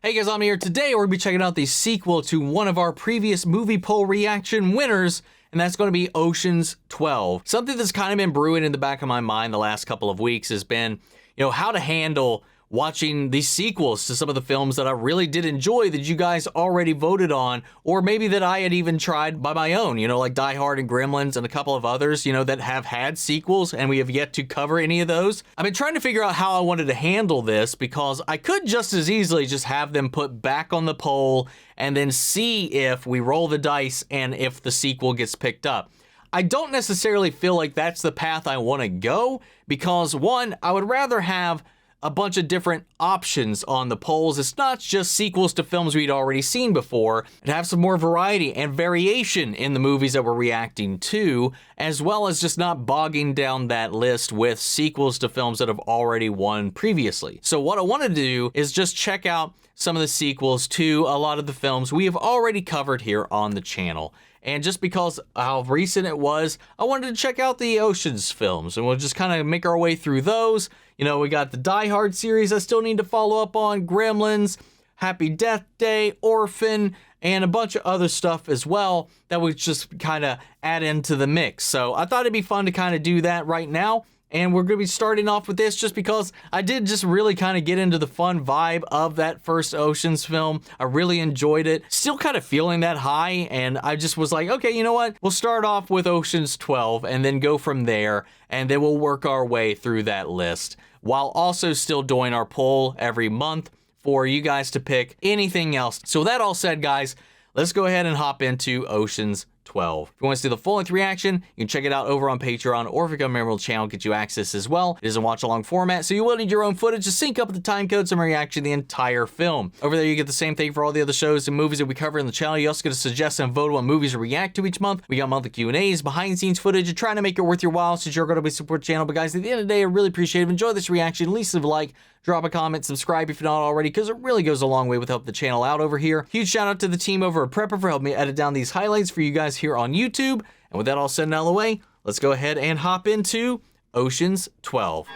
Hey guys, I'm here. Today we're going to be checking out the sequel to one of our previous movie poll reaction winners, and that's going to be Ocean's 12. Something that's kind of been brewing in the back of my mind the last couple of weeks has been, how to handle watching these sequels to some of the films that I really did enjoy that you guys already voted on, or maybe that I had even tried by my own, like Die Hard and Gremlins and a couple of others, that have had sequels and we have yet to cover any of those. I've been trying to figure out how I wanted to handle this because I could just as easily just have them put back on the poll and then see if we roll the dice and if the sequel gets picked up. I don't necessarily feel like that's the path I want to go because, one, I would rather have a bunch of different options on the polls. It's not just sequels to films we'd already seen before, and have some more variety and variation in the movies that we're reacting to, as well as just not bogging down that list with sequels to films that have already won previously. So what I want to do is just check out some of the sequels to a lot of the films we have already covered here on the channel. And just because how recent it was, I wanted to check out the Ocean's films, and we'll just kind of make our way through those. We got the Die Hard series I still need to follow up on, Gremlins, Happy Death Day, Orphan, and a bunch of other stuff as well that would just kind of add into the mix. So I thought it'd be fun to kind of do that right now. And we're going to be starting off with this just because I did just really kind of get into the fun vibe of that first Ocean's film. I really enjoyed it. Still kind of feeling that high, and I just was like, okay, you know what? We'll start off with Ocean's 12 and then go from there, and then we'll work our way through that list while also still doing our poll every month for you guys to pick anything else. So that all said, guys, let's go ahead and hop into Ocean's 12. If you want to see the full-length reaction, you can check it out over on Patreon, or if you become a member of the channel, get you access as well. It is a watch-along format, so you will need your own footage to sync up with the time codes and reaction to the entire film. Over there, you get the same thing for all the other shows and movies that we cover in the channel. You also get to suggest and vote on movies to react to each month. We got monthly Q&As, behind-the-scenes footage, and trying to make it worth your while since you're going to be support the channel. But guys, at the end of the day, I really appreciate it. Enjoy this reaction. At least leave a like, drop a comment, subscribe if you're not already, because it really goes a long way with helping the channel out over here. Huge shout out to the team over at Prepper for helping me edit down these highlights for you guys here on YouTube. And with that all said and out of the way, let's go ahead and hop into Ocean's 12.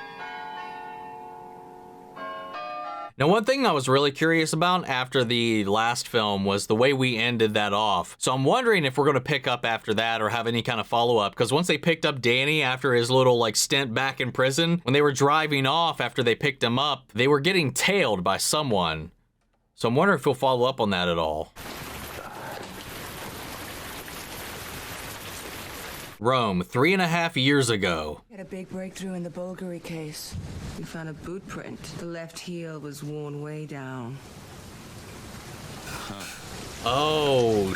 Now, one thing I was really curious about after the last film was the way we ended that off. So I'm wondering if we're going to pick up after that or have any kind of follow-up, because once they picked up Danny after his little stint back in prison, when they were driving off after they picked him up, they were getting tailed by someone. So I'm wondering if we'll follow up on that at all. Rome, 3.5 years ago. Had a big breakthrough in the Bulgari case. We found a boot print. The left heel was worn way down. Oh,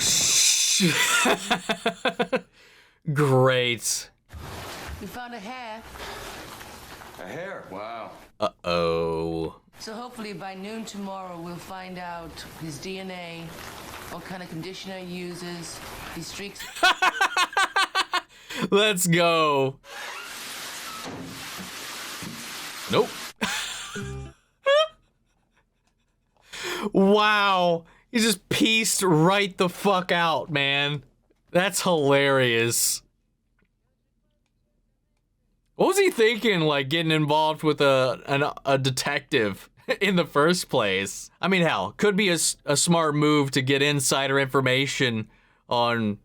great. We found a hair. A hair? Wow. Uh-oh. So hopefully by noon tomorrow we'll find out his DNA, what kind of conditioner he uses, his streaks. Let's go. Nope. Wow. He just pieced right the fuck out, man. That's hilarious. What was he thinking, getting involved with a detective in the first place? I mean, hell, could be a smart move to get insider information on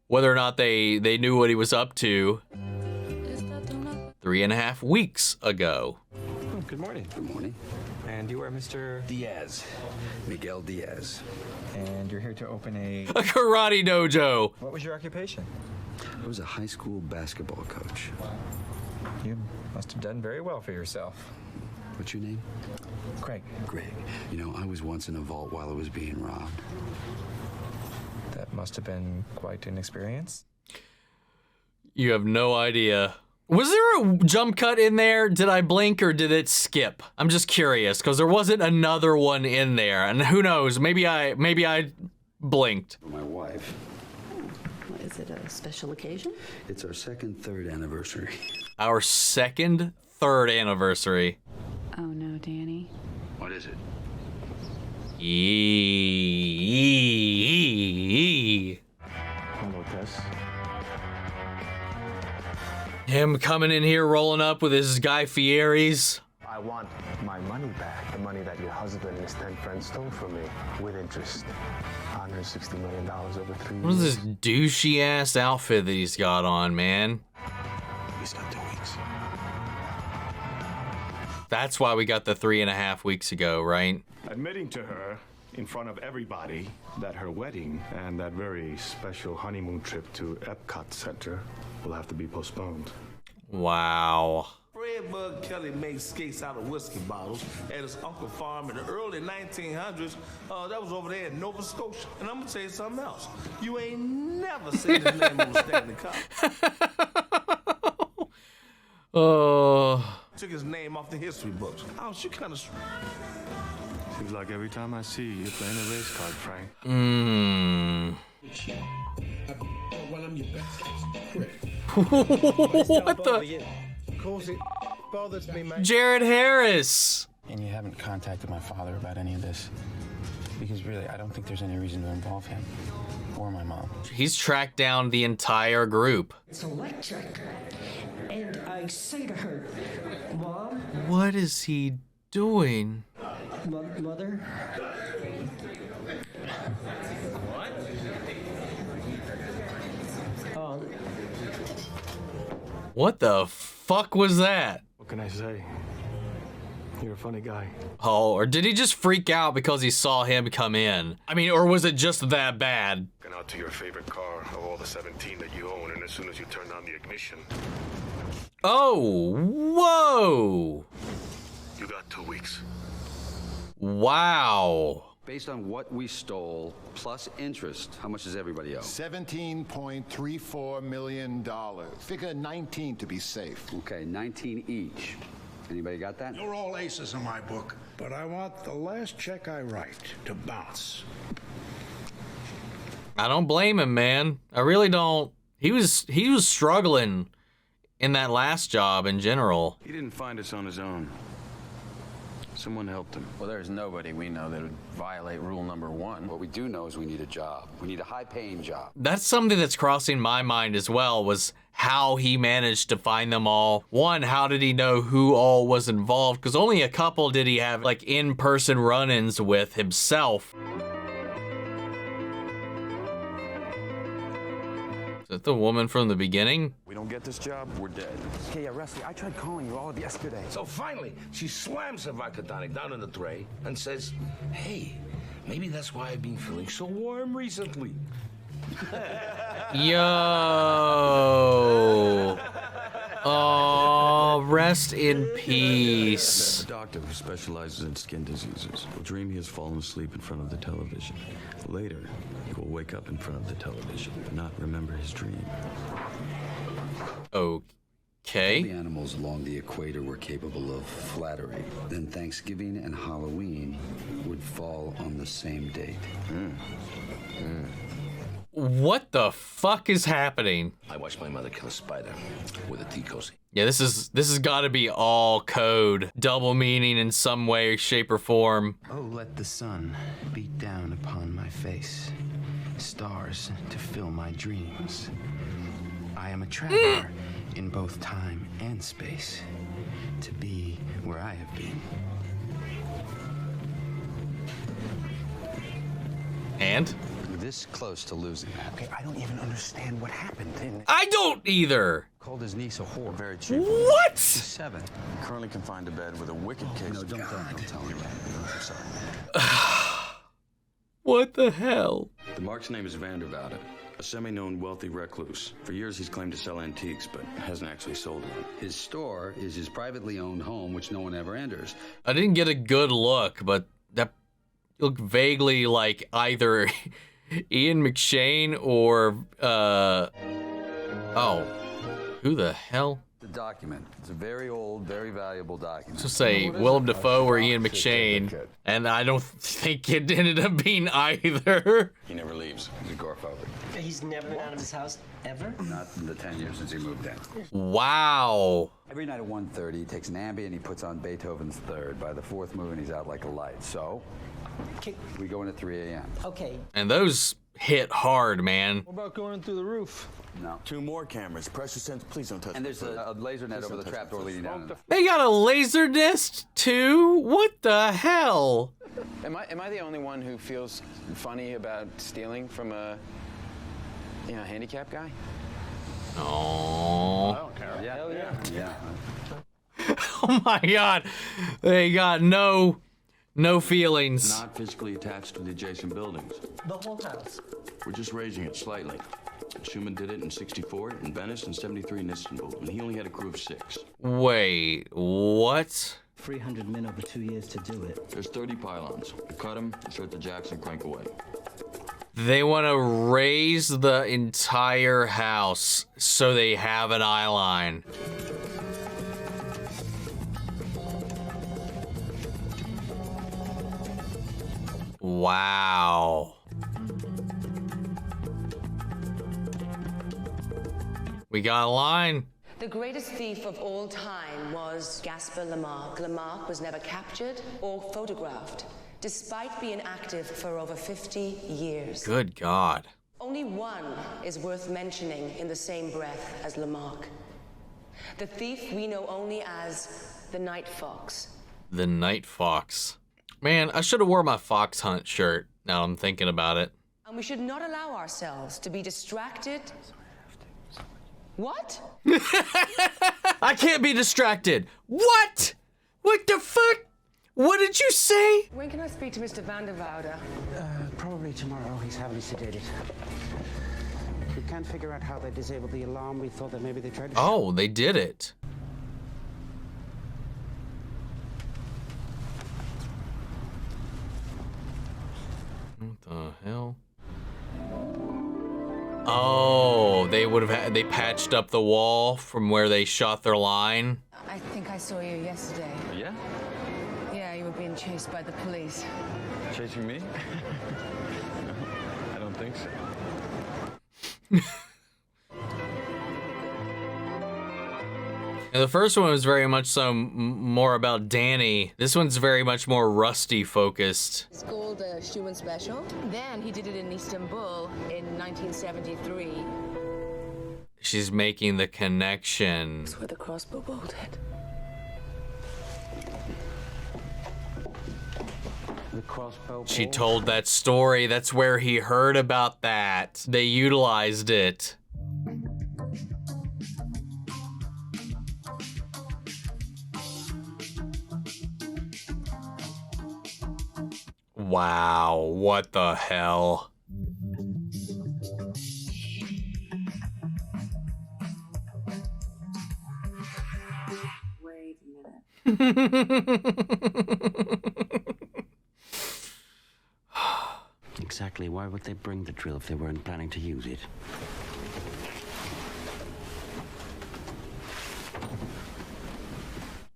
whether or not they knew what he was up to 3.5 weeks ago. Oh, good morning. Good morning. And you are Mr. Diaz. Miguel Diaz. And you're here to open a karate dojo. What was your occupation? I was a high school basketball coach. You must have done very well for yourself. What's your name? Craig. Greg. I was once in a vault while I was being robbed. That must have been quite an experience. You have no idea. Was there a jump cut in there? Did I blink or did it skip? I'm just curious because there wasn't another one in there, and who knows? Maybe I blinked. My wife. Is it a special occasion? It's our third anniversary. Our third anniversary. Oh no, Danny. What is it? Hello, Tess. Him coming in here rolling up with his Guy Fieri's. I want my money back. The money that your husband and his 10 friends stole from me with interest. $160 million over 3 years. What is this douchey ass outfit that he's got on, man? He's got 2 weeks. That's why we got the 3.5 weeks ago, right? Admitting to her in front of everybody that her wedding and that very special honeymoon trip to Epcot Center will have to be postponed. Wow. Fred Bug Kelly made skates out of whiskey bottles at his uncle farm in the early 1900s. That was over there in Nova Scotia. And I'm gonna tell you something else. You ain't never seen his name on the Stanley Cup. Oh. Took his name off the history books. Oh, she kind of. Seems like every time I see you, you're playing a race card, Frank. What the? Jared Harris. And you haven't contacted my father about any of this? Because really, I don't think there's any reason to involve him or my mom. He's tracked down the entire group. It's electric. And I say to her, Mom? What is he doing? Mother? What? What the fuck was that? What can I say? You're a funny guy. Oh, or did he just freak out because he saw him come in? I mean, or was it just that bad? Get out to your favorite car of all the 17 that you own, and as soon as you turn on the ignition, Oh, whoa. you got 2 weeks. Wow. Based on what we stole, plus interest, how much does everybody owe? $17.34 million. Figure 19 to be safe. Okay, 19 each. Anybody got that? You're all aces in my book, but I want the last check I write to bounce. I don't blame him, man. I really don't. He was struggling in that last job in general. He didn't find us on his own. Someone helped him. Well, there's nobody we know that would violate rule number 1. What we do know is we need a job. We need a high-paying job. That's something that's crossing my mind as well, was how he managed to find them all. One, how did he know who all was involved? Because only a couple did he have like in-person run-ins with himself. Is that the woman from the beginning? We don't get this job, we're dead. Hey, Rusty, I tried calling you all of yesterday. So finally, she slams the vodka tonic down in the tray and says, hey, maybe that's why I've been feeling so warm recently. Yo. Oh, rest in peace. A doctor who specializes in skin diseases will dream he has fallen asleep in front of the television. Later, he will wake up in front of the television, but not remember his dream. Okay. The animals along the equator were capable of flattery. Then Thanksgiving and Halloween would fall on the same date. What the fuck is happening? I watched my mother kill a spider with a tea cozy. Yeah, this has got to be all code, double meaning in some way, shape, or form. Oh, let the sun beat down upon my face, stars to fill my dreams. I am a traveler in both time and space, to be where I have been. And? This close to losing that. Okay, I don't even understand what happened. I don't either. Called his niece a whore. Very cheap. What? She's 7. Currently confined to bed with a wicked case. No, don't tell him that. I'm sorry. What the hell? The Mark's name is Vanderwoude, a semi-known wealthy recluse. For years, he's claimed to sell antiques, but hasn't actually sold one. His store is his privately owned home, which no one ever enters. I didn't get a good look, but that looked vaguely like either Ian McShane or, oh, who the hell? The document. It's a very old, very valuable document. So say Willem Dafoe or Ian McShane, and I don't think it ended up being either. He never leaves. He's agoraphobic. He's never been out of his house, ever? Not in the 10 years since he moved in. Wow. Every night at 1:30, he takes an Ambien and he puts on Beethoven's Third. By the 4th movement, he's out like a light. So, we go in at 3 a.m. Okay. And those hit hard, man. What about going through the roof? No. 2 more cameras. Pressure sense. Please don't touch. And there's a laser net over the trapdoor leading down. They got a laser nest too? What the hell? Am I the only one who feels funny about stealing from a handicapped guy? Oh. I don't care. Yeah. Hell yeah. Yeah. Oh my God. They got no feelings. Not physically attached to the adjacent buildings. The whole house. We're just raising it slightly. Schumann did it in '64 in Venice and '73 in Istanbul, and he only had a crew of 6. Wait, what? 300 men over 2 years to do it. There's 30 pylons. You cut them, insert the jacks, and crank away. They want to raise the entire house so they have an eye line. Wow. We got a line. The greatest thief of all time was Gaspar Lamarck. Lamarck was never captured or photographed, despite being active for over 50 years. Good God. Only one is worth mentioning in the same breath as Lamarck. The thief we know only as the Night Fox. The Night Fox. Man, I should have wore my Fox Hunt shirt, now I'm thinking about it. And we should not allow ourselves to be distracted. What? I can't be distracted. What? What the fuck? What did you say? When can I speak to Mr. Van der Woude? Probably tomorrow. He's heavily sedated. We can't figure out how they disabled the alarm. We thought that maybe they tried to... Oh, they did it. What the hell? Oh, they patched up the wall from where they shot their line. I think I saw you yesterday. Yeah? Yeah, you were being chased by the police. Chasing me? I don't think so. And the first one was very much so more about Danny. This one's very much more Rusty focused. It's called a Schumann Special. Then he did it in Istanbul in 1973. She's making the connection. That's where the crossbow bolted. The crossbow. She told that story. That's where he heard about that. They utilized it. Wow, what the hell? Wait a minute. Exactly. Why would they bring the drill if they weren't planning to use it?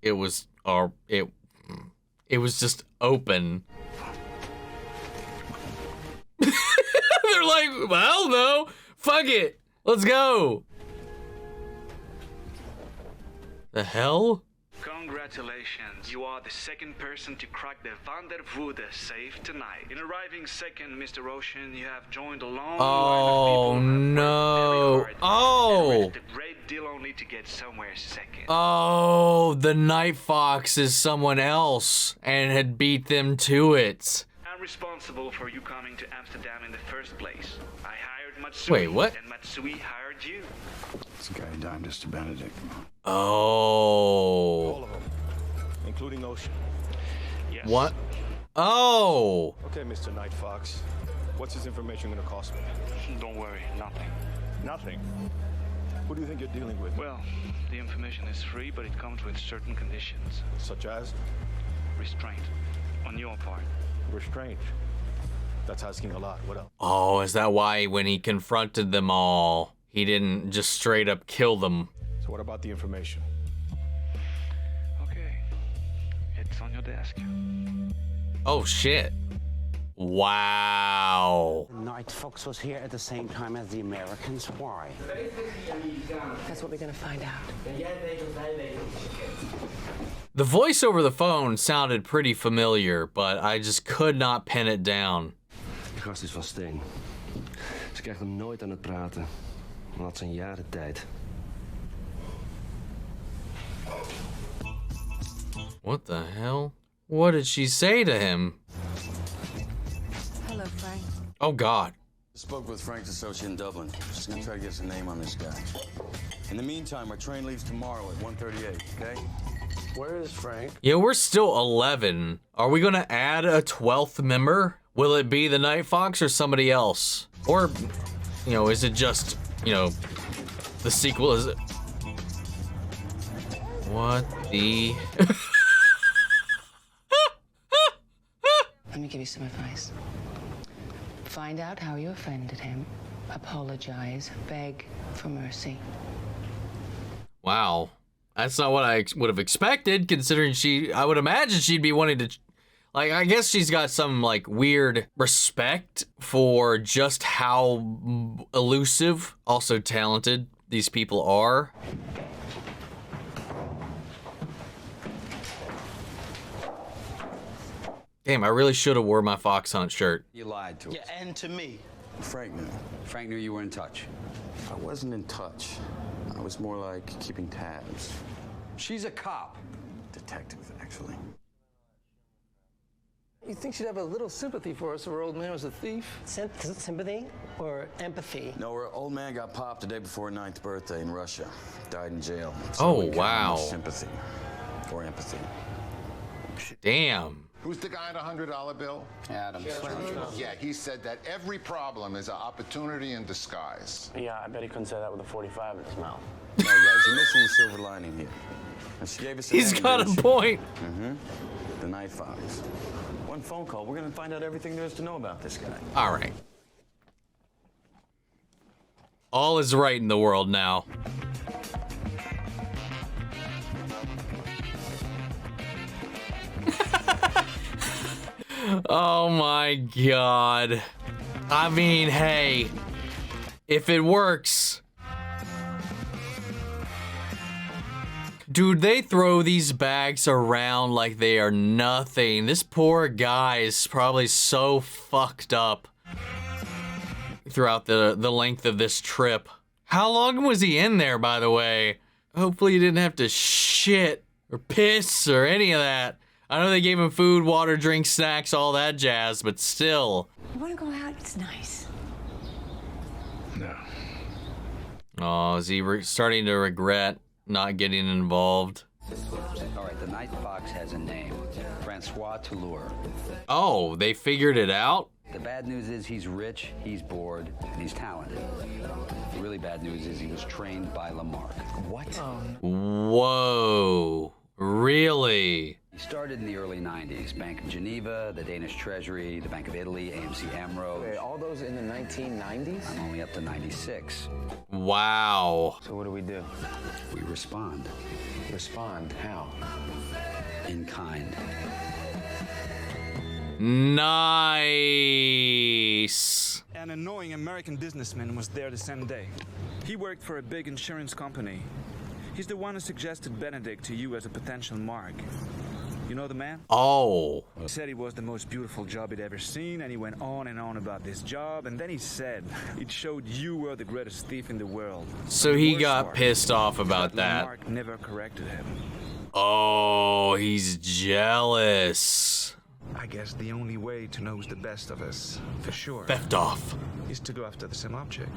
It was just open. They're like, well, no, fuck it, let's go. The hell? Congratulations, you are the second person to crack the Van der Woude safe tonight. In arriving second, Mr. Ocean, you have joined a long Oh no! Oh! A great deal only to get somewhere second. Oh, the Night Fox is someone else and had beat them to it. I'm responsible for you coming to Amsterdam in the first place. I hired Matsui. Wait, what? And Matsui hired you. This guy dimed us to Benedict. Oh. All of them, including Ocean. Yes. What? Oh. Okay, Mr. Night Fox. What's his information gonna cost me? Don't worry, nothing. Nothing. Who do you think you're dealing with? Well, the information is free, but it comes with certain conditions. Such as? Restraint. On your part. Restraint. That's asking a lot. What else? Oh, is that why when he confronted them all, he didn't just straight up kill them? So what about the information? Okay. It's on your desk. Oh, shit. Wow. The Night Fox was here at the same time as the Americans. Why? That's what we're gonna find out. The voice over the phone sounded pretty familiar, but I just could not pin it down. De gast is van steen. Ze krijgt hem nooit aan het praten. Wat zijn jaren tijd. What the hell? What did she say to him? Hello, Frank. Oh, God. I spoke with Frank's associate in Dublin. Just gonna try to get some name on this guy. In the meantime, our train leaves tomorrow at 1:38, okay? Where is Frank? Yeah, we're still 11. Are we gonna add a 12th member? Will it be the Night Fox or somebody else? Or, you know, is it just, you know, the sequel? Is it? What the? Let me give you some advice. Find out how you offended him. Apologize. Beg for mercy. Wow. That's not what I would have expected, considering I would imagine she'd be wanting to, like, I guess she's got some, like, weird respect for just how elusive, also talented these people are. Damn, I really should have wore my Fox Hunt shirt. You lied to us. Yeah, and to me. Frank knew. Frank knew you were in touch. I wasn't in touch. I was more like keeping tabs. She's a cop. Detective, actually. You think she'd have a little sympathy for us if her old man was a thief? Sympathy or empathy? No, her old man got popped the day before her 9th birthday in Russia. Died in jail. Oh, we can't have wow. much sympathy or empathy. Damn. Who's the guy in a $100 bill? Adam. Yeah, he said that every problem is an opportunity in disguise. Yeah, I bet he couldn't say that with a 45 in his mouth. No, guys, you're missing the silver lining here. And she gave us a He's name, got a didn't she? point. Mm-hmm. The Night Fox. One phone call, we're gonna find out everything there is to know about this guy. All right. All is right in the world now. Oh my God. I mean, hey, if it works. Dude, they throw these bags around like they are nothing. This poor guy is probably so fucked up throughout the length of this trip. How long was he in there, by the way? Hopefully he didn't have to shit or piss or any of that. I know they gave him food, water, drinks, snacks, all that jazz, but still. You want to go out? It's nice. No. Oh, is he starting to regret not getting involved? All right, the Night Fox has a name. Francois Toulour. Oh, they figured it out? The bad news is he's rich, he's bored, and he's talented. The really bad news is he was trained by Lamarck. What? Whoa. Really? He started in the early 90s. Bank of Geneva, the Danish Treasury, the Bank of Italy, AMC Amro. Wait, all those in the 1990s? I'm only up to 96. Wow. So what do? We respond. Respond? How? In kind. Nice. An annoying American businessman was there the same day. He worked for a big insurance company. He's the one who suggested Benedict to you as a potential mark. You know the man? Oh. He said it was the most beautiful job he'd ever seen, and he went on and on about this job, and then he said it showed you were the greatest thief in the world. So he got pissed off about that. Mark never corrected him. Oh, he's jealous. I guess the only way to know who's the best of us, for sure, Theft off. is to go after the same object.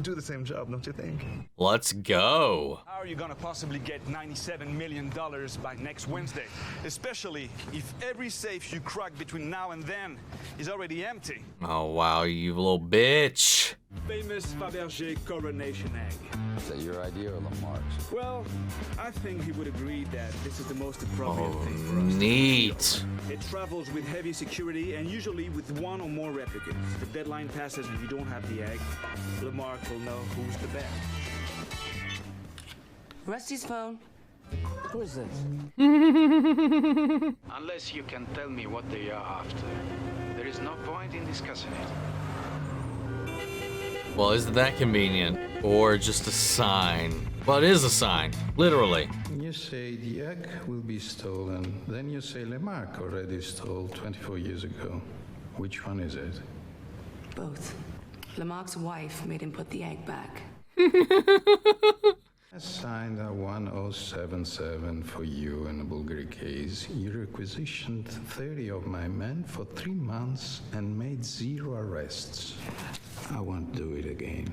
Do the same job, don't you think? Let's go. How are you gonna possibly get $97 million by next Wednesday? Especially if every safe you crack between now and then is already empty. Oh, wow, you little bitch. Famous Fabergé coronation egg. Is that your idea or Lamarck's? Well, I think he would agree that this is the most appropriate thing for us. Neat. It travels with heavy security and usually with one or more replicants. The deadline passes and you don't have the egg. Lamarck will know who's the best. Rusty's phone. Who is this? Unless you can tell me what they are after, there is no point in discussing it. Well, isn't that convenient? Or just a sign? Well, it is a sign, literally. You say the egg will be stolen, then you say Lamarck already stole 24 years ago. Which one is it? Both. Lamarck's wife made him put the egg back. I signed a 1077 for you in the Bulgari case. You requisitioned 30 of my men for 3 months and made 0 arrests. I won't do it again.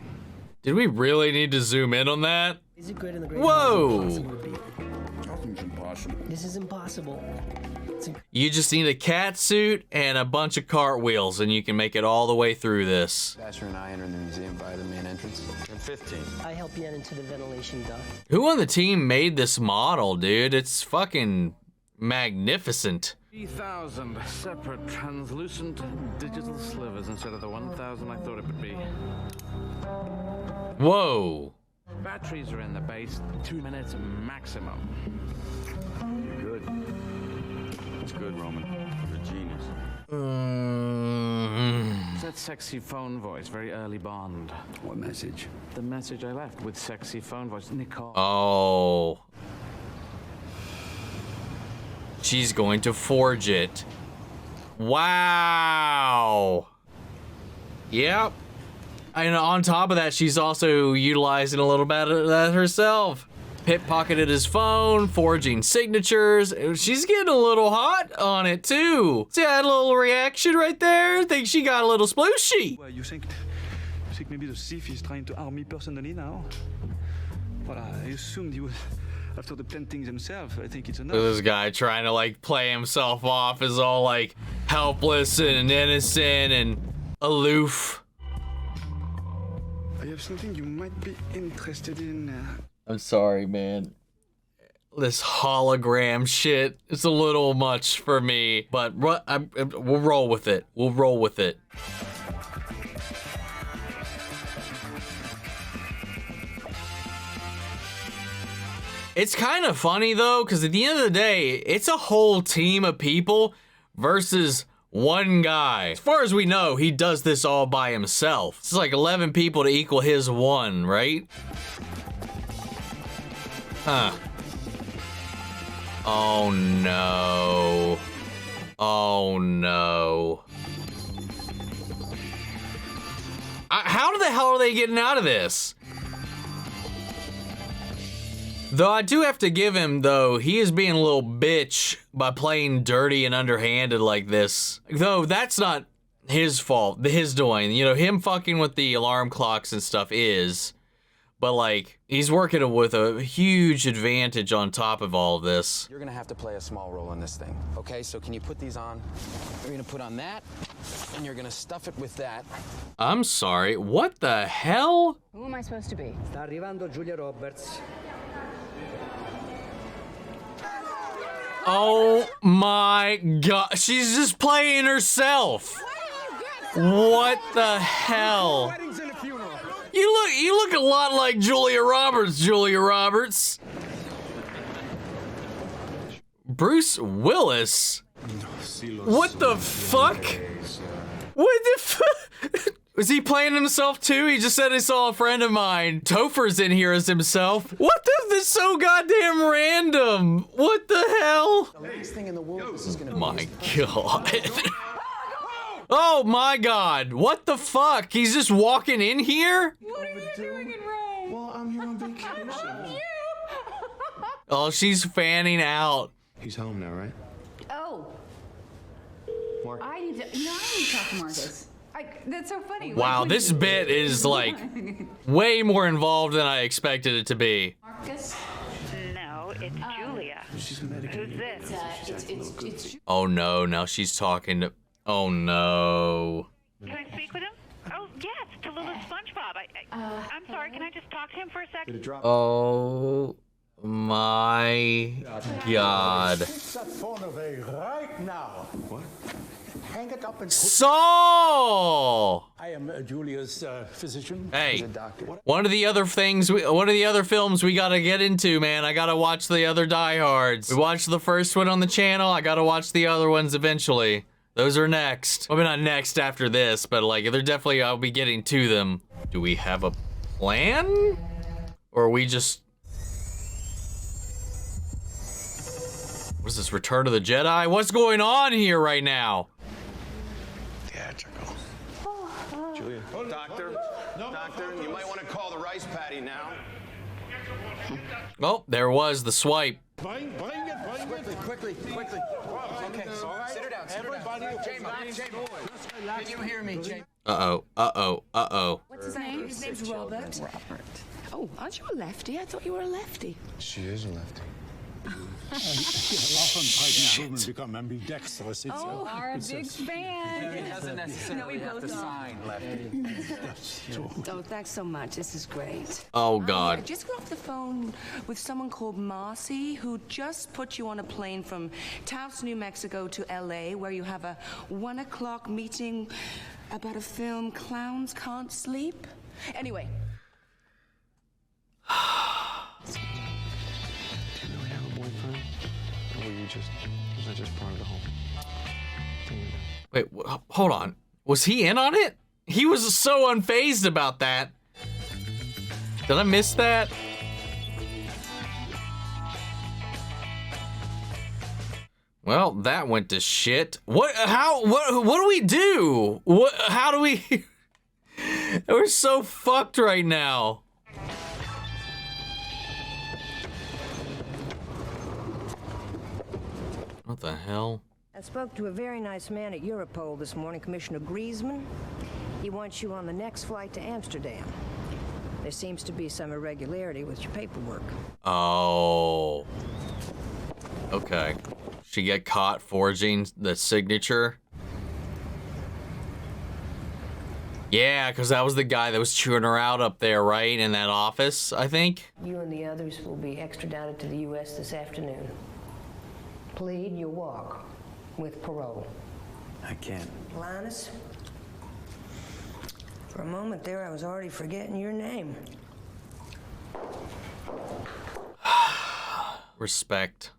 Did we really need to zoom in on that? Is it good in the great Whoa! Nothing's impossible. This is impossible. You just need a cat suit and a bunch of cartwheels, and you can make it all the way through this. Dasher and I entered the museum via the main entrance. I'm 15. I help you into the ventilation duct. Who on the team made this model, dude? It's fucking magnificent. 3,000 separate translucent digital slivers instead of the 1,000 I thought it would be. Whoa. Batteries are in the base, 2 minutes maximum. You're good. It's good, Roman. You're a genius. It's that sexy phone voice, very early Bond. What message? The message I left with sexy phone voice, Nicole. Oh. She's going to forge it. Wow. Yep. And on top of that, she's also utilizing a little bit of that herself. Pitt pocketed his phone, forging signatures. She's getting a little hot on it too. See, I had a little reaction right there. I think she got a little splooshy. Well, you think maybe the thief is trying to harm me personally now? Well, I assumed he was after the plantings himself. I think it's enough. This guy trying to like play himself off as all like helpless and innocent and aloof. I have something you might be interested in. I'm sorry, man. This hologram shit, it's a little much for me, but we'll roll with it. We'll roll with it. It's kind of funny though, because at the end of the day, it's a whole team of people versus one guy. As far as we know, he does this all by himself. It's like 11 people to equal his 1, right? Huh. Oh no. Oh no. How the hell are they getting out of this? Though I do have to give him, though, he is being a little bitch by playing dirty and underhanded like this. Though that's not his fault, his doing. You know, him fucking with the alarm clocks and stuff is. But, like, he's working with a huge advantage on top of all of this. You're gonna have to play a small role in this thing, okay? So can you put these on? You're gonna put on that, and you're gonna stuff it with that. I'm sorry, what the hell? Who am I supposed to be? Sta arrivando Julia Roberts. Oh my god, she's just playing herself. What the hell? You look a lot like Julia Roberts. Bruce Willis? What the fuck? What the fuck? Was he playing himself too? He just said he saw a friend of mine. Topher's in here as himself. What the? This is so goddamn random. What the hell? The last thing in the world this is gonna be. My god. Oh my god. What the fuck? He's just walking in here? What are you doing in Rome? Well, I'm here on vacation. Oh, she's fanning out. He's home now, right? Oh. Mark. I need to talk to Marcus. That's so funny. Wow, this bit is like way more involved than I expected it to be. Marcus? No, it's Julia. She's medicated. Who's this? It's Oh no, now she's talking to... Oh no. Can I speak with him? Oh, yes, to little SpongeBob. I'm sorry, can I just talk to him for a second? Oh my god. Take that phone away right now. What? Hang it up and put Saul! I am Julia's physician. Hey, one of the other films we gotta get into, man. I gotta watch the other Die Hards. We watched the first one on the channel. I gotta watch the other ones eventually. Those are next. Well, maybe not next after this, but like they're definitely, I'll be getting to them. Do we have a plan? Or are we just... What is this, Return of the Jedi? What's going on here right now? Theatrical. Julia. Doctor, you might want to call the rice paddy now. Oh, there was the swipe. Quickly. Okay, sit her down. Everybody, can you hear me, James? Uh-oh. What's his name? His name's Robert. Oh, aren't you a lefty? I thought you were a lefty. She is a lefty. Women become ambidextrous. Oh, are a big fan. It doesn't necessarily have to sign lefty. Oh, thanks so much. This is great. Oh, I God. just got off the phone with someone called Marcy, who just put you on a plane from Taos, New Mexico to LA, where you have a 1 o'clock meeting about a film, Clowns Can't Sleep. Anyway. Was that just part of the whole thing? Wait, hold on. Was he in on it? He was so unfazed about that. Did I miss that? Well, that went to shit. What do we do? How do we... We're so fucked right now. What the hell? I spoke to a very nice man at Europol this morning, Commissioner Griezmann. He wants you on the next flight to Amsterdam. There seems to be some irregularity with your paperwork. Oh. Okay. She get caught forging the signature? Yeah, because that was the guy that was chewing her out up there, right? In that office, I think? You and the others will be extradited to the U.S. this afternoon. Plead your walk with parole. I can't. Linus? For a moment there, I was already forgetting your name. Respect.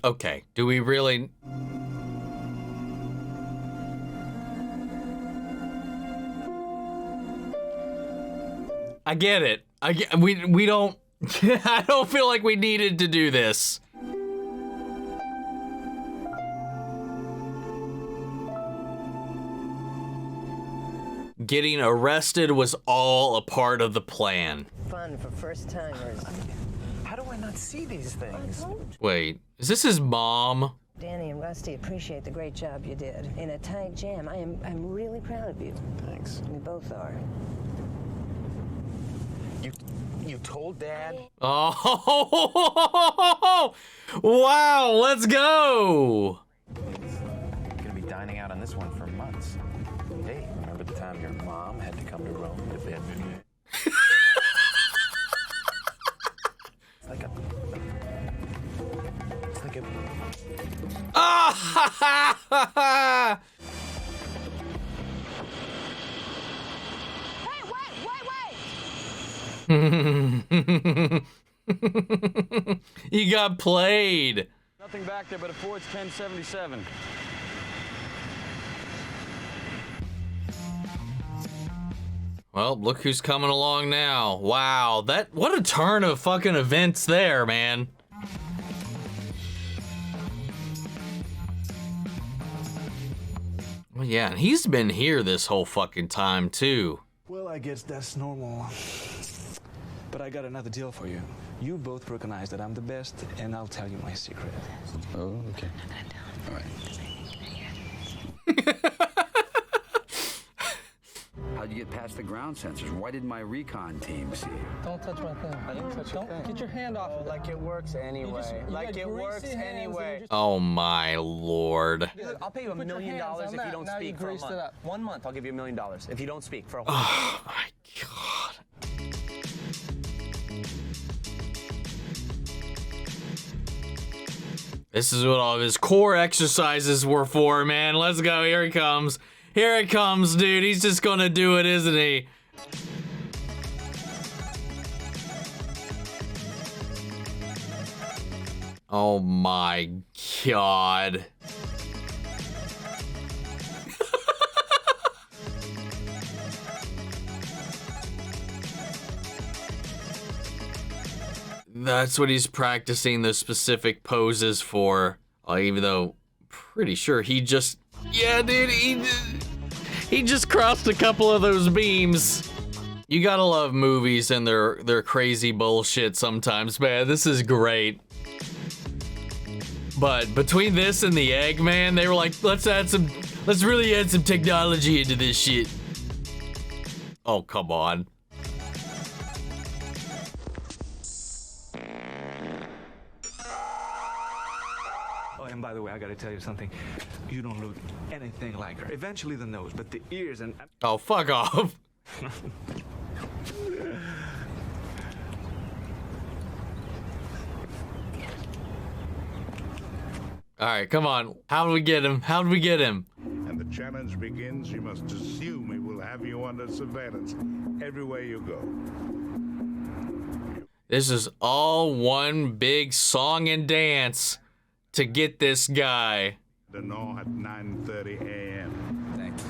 Okay, do we really... I get it. We don't... I don't feel like we needed to do this. Getting arrested was all a part of the plan. Fun for first timers. How do I not see these things? Wait, is this his mom? Danny and Rusty appreciate the great job you did. In a tight jam, I'm really proud of you. Thanks. We both are. You told Dad? Oh, wow, let's go. Gonna be dining out on this one for months. Hey, remember the time your mom had to come to Rome to bed with me? It's like a... Ah! You got played. Nothing back there but a Ford's 1077. Well, look who's coming along now. Wow, what a turn of fucking events there, man. Well, yeah, and he's been here this whole fucking time, too. Well, I guess that's normal. But I got another deal for you. You both recognize that I'm the best, and I'll tell you my secret. Oh, okay. All right. How'd you get past the ground sensors? Why did my recon team see you? Don't touch my thing. I didn't touch your thing. Get your hand off of it. Like it works anyway. Like it works anyway. Oh my lord. I'll pay you $1 million if you don't speak for a month. 1 month, I'll give you $1 million if you don't speak for a whole month. Oh my god. This is what all of his core exercises were for, man. Let's go. Here he comes. Here it comes, dude. He's just gonna do it, isn't he? Oh my god. That's what he's practicing the specific poses for. Even though Pretty sure he just... Yeah, dude, he just crossed a couple of those beams. You gotta love movies and their crazy bullshit sometimes, man. This is great. But between this and the egg, man, they were like, let's really add some technology into this shit. Oh, come on. Oh, and by the way, I gotta tell you something. You don't look anything like her. Eventually the nose, but the ears and... Oh, fuck off. All right, come on. How do we get him? How do we get him? And the challenge begins. You must assume he will have you under surveillance everywhere you go. This is all one big song and dance to get this guy. The North at 9:30 a.m. Thanks.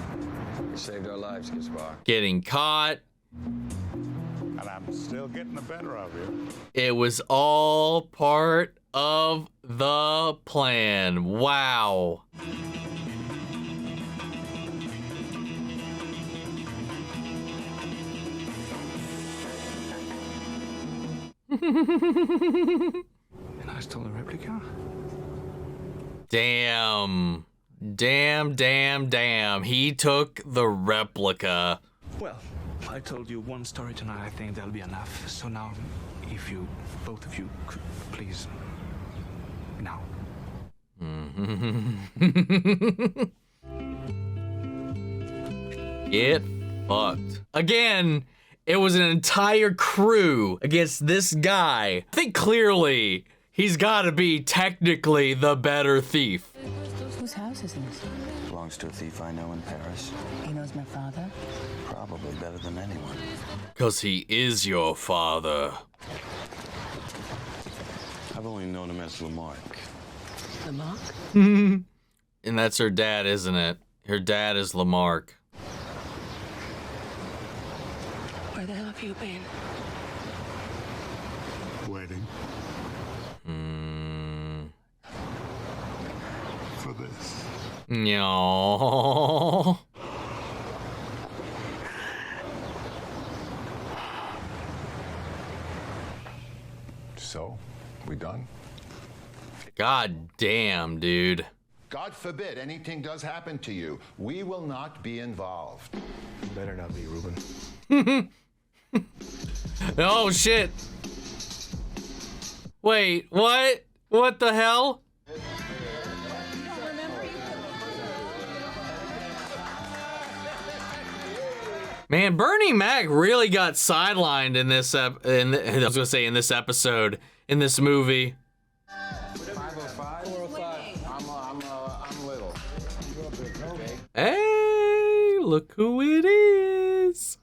You saved our lives, Gaspar. Getting caught. And I'm still getting the better of you. It was all part of the plan. Wow. And I stole a replica? Damn. Damn. He took the replica. Well, I told you one story tonight. I think that'll be enough. So now, if you, both of you, could please, now. Get fucked. Again, it was an entire crew against this guy. I think clearly he's got to be technically the better thief. Whose house is this? Belongs to a thief I know in Paris. He knows my father? Probably better than anyone. 'Cause he is your father. I've only known him as Lamarck. Lamarck? And that's her dad, isn't it? Her dad is Lamarck. Where the hell have you been? Waiting. For this. No. So, we done? God damn, dude. God forbid anything does happen to you. We will not be involved. Better not be, Reuben. Oh, shit. Wait, what? What the hell? Man, Bernie Mac really got sidelined in this I was gonna say in this episode, in this movie. 505? 405. I'm little. Hey, look who it is.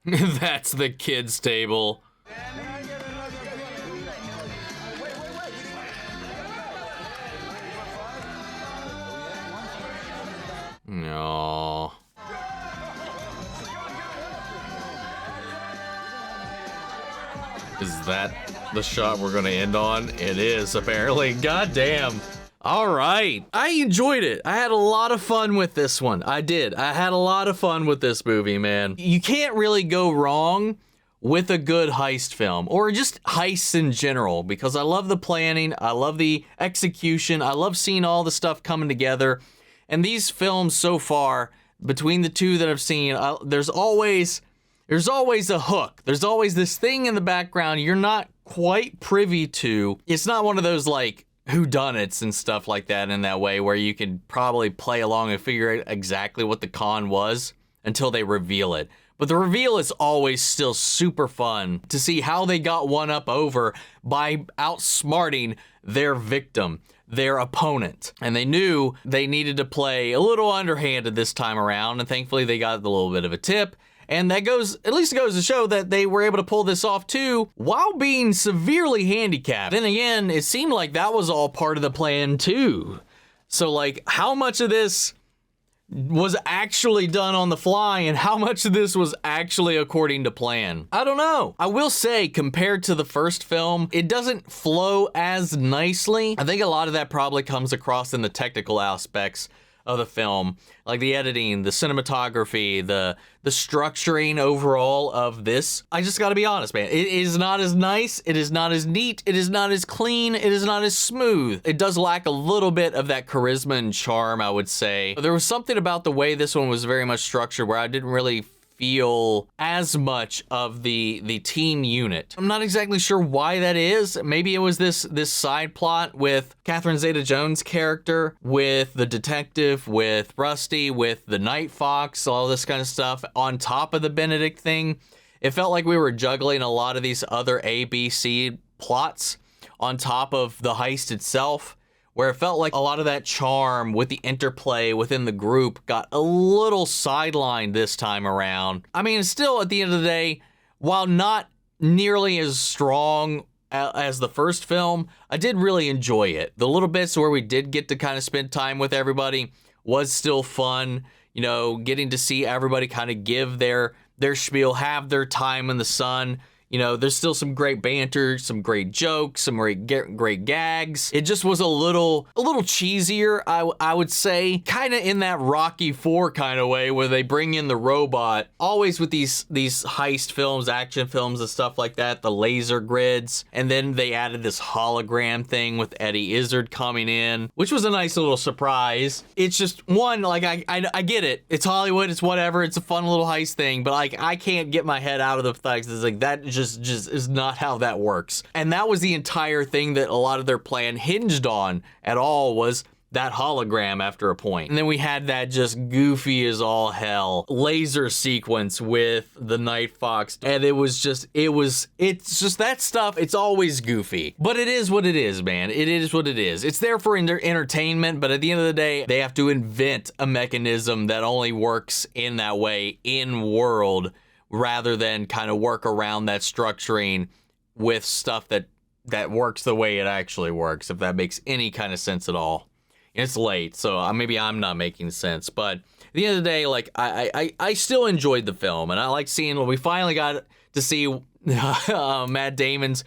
That's the kids' table. No. Is that the shot we're gonna end on? It is, apparently. God damn. All right. I enjoyed it. I had a lot of fun with this one. I did. I had a lot of fun with this movie, man. You can't really go wrong with a good heist film, or just heists in general, because I love the planning, I love the execution, I love seeing all the stuff coming together. And these films so far, between the two that I've seen, there's always a hook. There's always this thing in the background you're not quite privy to. It's not one of those like whodunits and stuff like that in that way where you can probably play along and figure out exactly what the con was until they reveal it. But the reveal is always still super fun to see how they got one up over by outsmarting their victim, their opponent. And they knew they needed to play a little underhanded this time around, and thankfully they got a little bit of a tip. And that goes, at least it goes to show that they were able to pull this off too, while being severely handicapped. Then again, it seemed like that was all part of the plan too. So like, how much of this was actually done on the fly and how much of this was actually according to plan. I don't know. I will say, compared to the first film, it doesn't flow as nicely. I think a lot of that probably comes across in the technical aspects of the film, like the editing, the cinematography, the structuring overall of this. I just gotta be honest, man. It is not as nice, it is not as neat, it is not as clean, it is not as smooth. It does lack a little bit of that charisma and charm, I would say. There was something about the way this one was very much structured where I didn't really feel as much of the team unit. I'm not exactly sure why that is. Maybe it was this side plot with Catherine Zeta-Jones' character, with the detective, with Rusty, with the Night Fox, all this kind of stuff on top of the Benedict thing. It felt like we were juggling a lot of these other A, B, C plots on top of the heist itself, where it felt like a lot of that charm with the interplay within the group got a little sidelined this time around. I mean, still, at the end of the day, while not nearly as strong as the first film, I did really enjoy it. The little bits where we did get to kind of spend time with everybody was still fun. You know, getting to see everybody kind of give their spiel, have their time in the sun. You know, there's still some great banter, some great jokes, some great gags. It just was a little cheesier, I would say, kind of in that Rocky IV kind of way, where they bring in the robot. Always with these heist films, action films, and stuff like that, the laser grids, and then they added this hologram thing with Eddie Izzard coming in, which was a nice little surprise. It's just one, like I get it. It's Hollywood. It's whatever. It's a fun little heist thing, but like I can't get my head out of the fact that it's like that. Just is not how that works. And that was the entire thing that a lot of their plan hinged on at all, was that hologram after a point. And then we had that just goofy as all hell laser sequence with the Night Fox. And it's just that stuff. It's always goofy, but it is what it is, man. It is what it is. It's there for entertainment, but at the end of the day, they have to invent a mechanism that only works in that way in world, rather than kind of work around that structuring with stuff that works the way it actually works, if that makes any kind of sense at all. It's late, so maybe I'm not making sense, but at the end of the day, like, I still enjoyed the film, and I like seeing when we finally got to see one of Matt Damon's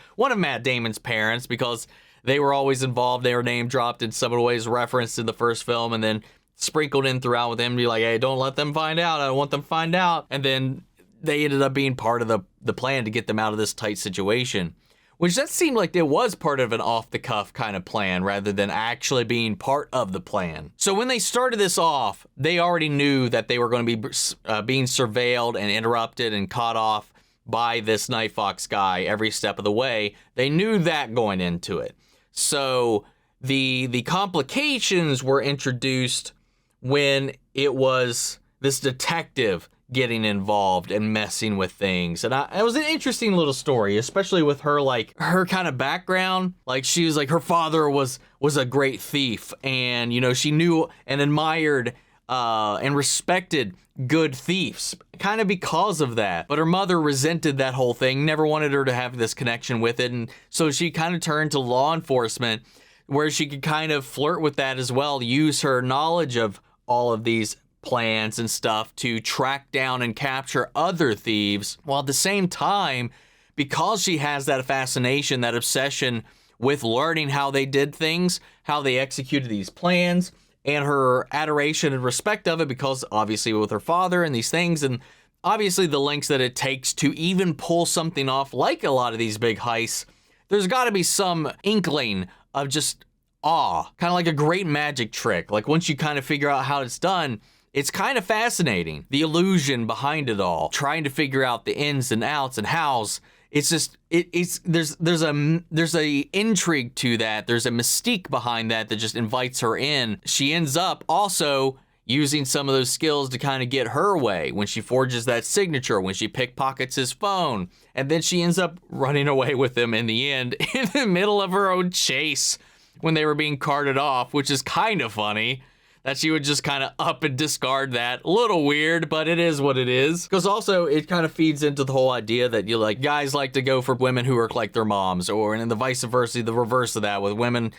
parents, because they were always involved. They were name dropped in some of the ways referenced in the first film, and then sprinkled in throughout with him to be like, hey, don't let them find out. I don't want them to find out. And then they ended up being part of the plan to get them out of this tight situation, which that seemed like it was part of an off-the-cuff kind of plan rather than actually being part of the plan. So when they started this off, they already knew that they were going to be being surveilled and interrupted and caught off by this Night Fox guy every step of the way. They knew that going into it. So the complications were introduced when it was this detective getting involved and messing with things. And it was an interesting little story, especially with her, like, her kind of background. Like, she was like, her father was a great thief, and, you know, she knew and admired and respected good thieves, kind of because of that. But her mother resented that whole thing, never wanted her to have this connection with it, and so she kind of turned to law enforcement, where she could kind of flirt with that as well, use her knowledge of all of these plans and stuff to track down and capture other thieves, while at the same time, because she has that fascination, that obsession with learning how they did things, how they executed these plans, and her adoration and respect of it, because obviously with her father and these things, and obviously the lengths that it takes to even pull something off like a lot of these big heists, there's got to be some inkling of just awe, kind of like a great magic trick. Like, once you kind of figure out how it's done, it's kind of fascinating. The illusion behind it all, trying to figure out the ins and outs and hows. It's just, there's a intrigue to that. There's a mystique behind that just invites her in. She ends up also using some of those skills to kind of get her way when she forges that signature, when she pickpockets his phone, and then she ends up running away with him in the end, in the middle of her own chase when they were being carted off, which is kind of funny. that she would just kind of up and discard that. A little weird, but it is what it is. Because also, it kind of feeds into the whole idea that you like guys like to go for women who are like their moms, or and the vice versa, the reverse of that, with women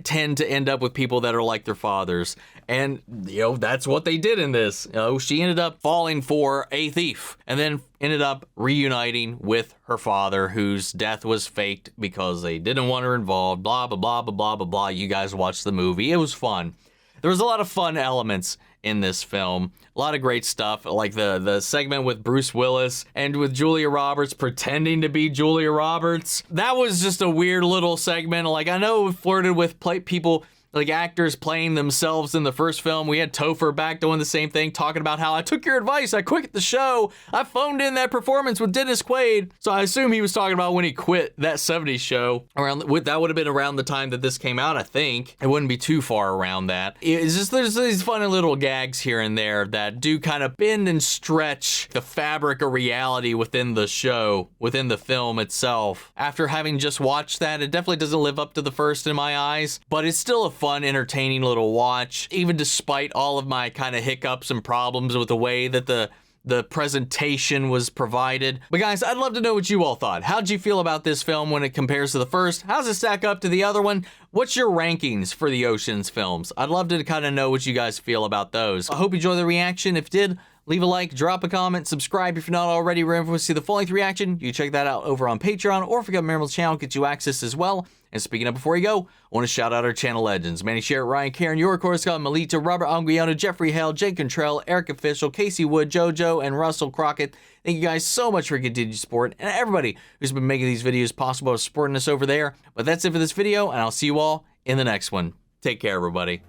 tend to end up with people that are like their fathers. And, you know, that's what they did in this. You know, she ended up falling for a thief and then ended up reuniting with her father, whose death was faked because they didn't want her involved. Blah, blah, blah, blah, blah, blah, blah. You guys watched the movie. It was fun. There was a lot of fun elements in this film. A lot of great stuff, like the segment with Bruce Willis and with Julia Roberts pretending to be Julia Roberts. That was just a weird little segment. Like, I know we flirted with people, like actors playing themselves in the first film. We had Topher back doing the same thing, talking about how I took your advice, I quit the show, I phoned in that performance with Dennis Quaid. So I assume he was talking about when he quit that 70s show. That would have been around the time that this came out, I think. It wouldn't be too far around that. It's just, there's these funny little gags here and there that do kind of bend and stretch the fabric of reality within the show, within the film itself. After having just watched that, it definitely doesn't live up to the first in my eyes, but it's still a fun, entertaining little watch, even despite all of my kind of hiccups and problems with the way that the presentation was provided. But guys, I'd love to know what you all thought. How'd you feel about this film when it compares to the first? How's it stack up to the other one? What's your rankings for the Ocean's films? I'd love to kind of know what you guys feel about those. I hope you enjoyed the reaction. If you did, leave a like, drop a comment, subscribe if you're not already. Remember to see the full-length reaction. You can check that out over on Patreon, or if you got a member of the channel, get you access as well. And speaking of before you go, I want to shout out our channel legends: Manny Sherritt, Ryan Karen, Your Course Scott, Melita, Robert Anguiano, Jeffrey Hale, Jake Contrell, Eric Official, Casey Wood, JoJo, and Russell Crockett. Thank you guys so much for your continued support, and everybody who's been making these videos possible, supporting us over there. But that's it for this video, and I'll see you all in the next one. Take care, everybody.